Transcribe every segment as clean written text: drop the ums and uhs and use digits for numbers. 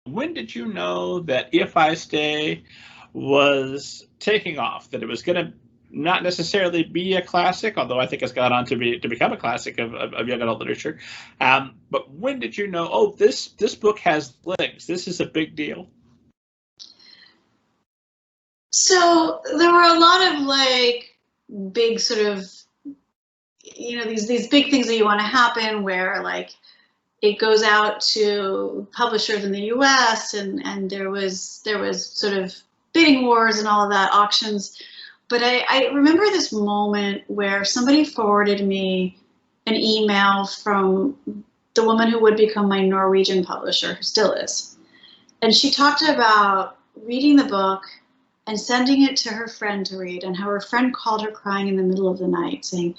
When did you know that If I Stay was taking off, that it was going to not necessarily be a classic, although I think it's gone on to become a classic of young adult literature. But when did you know, oh, this book has legs, this is a big deal? So there were a lot of like big sort of, you know, these big things that you want to happen where like it goes out to publishers in the US and there was sort of bidding wars and all of that, auctions. But I remember this moment where somebody forwarded me an email from the woman who would become my Norwegian publisher, who still is. And she talked about reading the book and sending it to her friend to read, and how her friend called her crying in the middle of the night saying,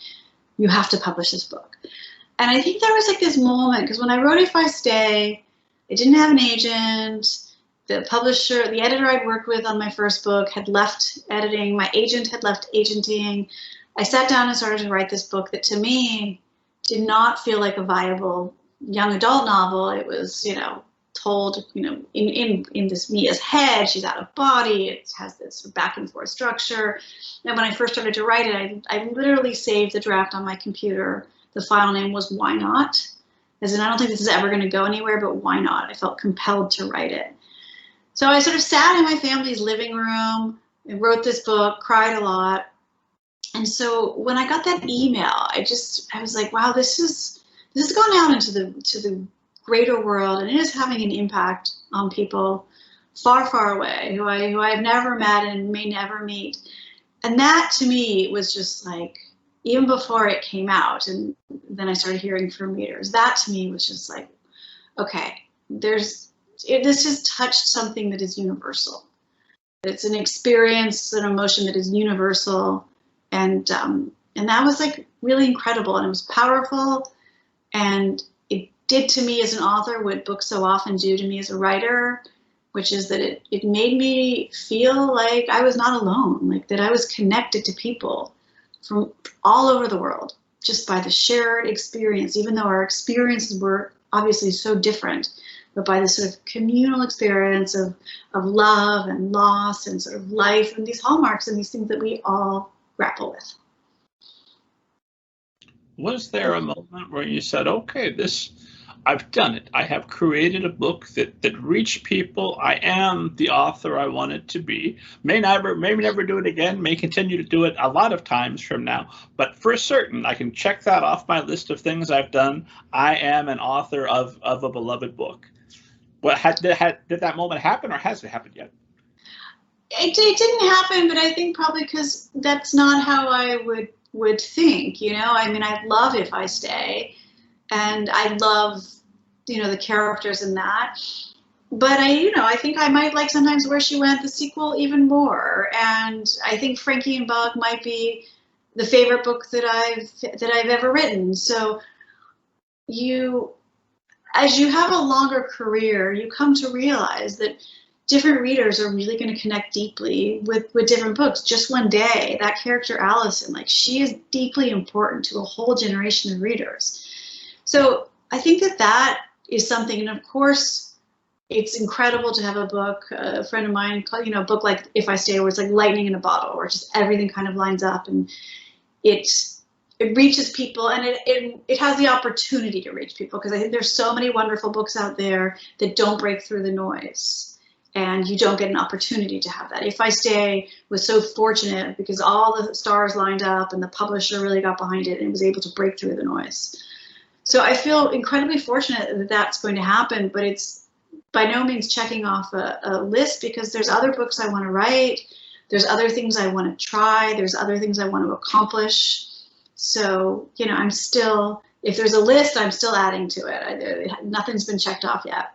you have to publish this book. And I think there was like this moment, because when I wrote If I Stay, I didn't have an agent. The publisher, the editor I'd worked with on my first book had left editing. My agent had left agenting. I sat down and started to write this book that to me did not feel like a viable young adult novel. It was, you know, told, you know, in this Mia's head, she's out of body, it has this back and forth structure. And when I first started to write it, I literally saved the draft on my computer. The file name was Why Not? As in, I don't think this is ever going to go anywhere, but why not? I felt compelled to write it. So I sort of sat in my family's living room and wrote this book, cried a lot. And so when I got that email, I was like, wow, this is going out into the greater world, and it is having an impact on people far, far away who I've never met and may never meet. And that to me was just like, even before it came out, and then I started hearing from readers, that to me was just like, okay, this has touched something that is universal. It's an experience, an emotion that is universal, and that was like really incredible, and it was powerful, and it did to me as an author what books so often do to me as a writer, which is that it made me feel like I was not alone, like that I was connected to people from all over the world just by the shared experience, even though our experiences were obviously so different, but by this sort of communal experience of love and loss and sort of life and these hallmarks and these things that we all grapple with. Was there a moment where you said, okay, I've done it. I have created a book that reached people. I am the author I wanted to be. May never do it again, may continue to do it a lot of times from now, but for certain, I can check that off my list of things I've done. I am an author of a beloved book. What did that moment happen, or has it happened yet? It didn't happen, but I think probably because that's not how I would think, you know? I mean, I love If I Stay, and I love, you know, the characters in that. But I think I might like Sometimes Where She Went, the sequel, even more. And I think Frankie and Bug might be the favorite book that I've ever written. So as you have a longer career, you come to realize that different readers are really going to connect deeply with different books. Just one day, that character Allison, like, she is deeply important to a whole generation of readers. So I think that is something, and of course, it's incredible to have a book, a friend of mine, a book like If I Stay, where it's like lightning in a bottle, where just everything kind of lines up, and it reaches people, and it has the opportunity to reach people, because I think there's so many wonderful books out there that don't break through the noise, and you don't get an opportunity to have that. If I Stay was so fortunate because all the stars lined up and the publisher really got behind it and was able to break through the noise. So I feel incredibly fortunate that that's going to happen, but it's by no means checking off a list, because there's other books I want to write, there's other things I want to try, there's other things I want to accomplish. So, I'm still, if there's a list, I'm still adding to it. Nothing's been checked off yet.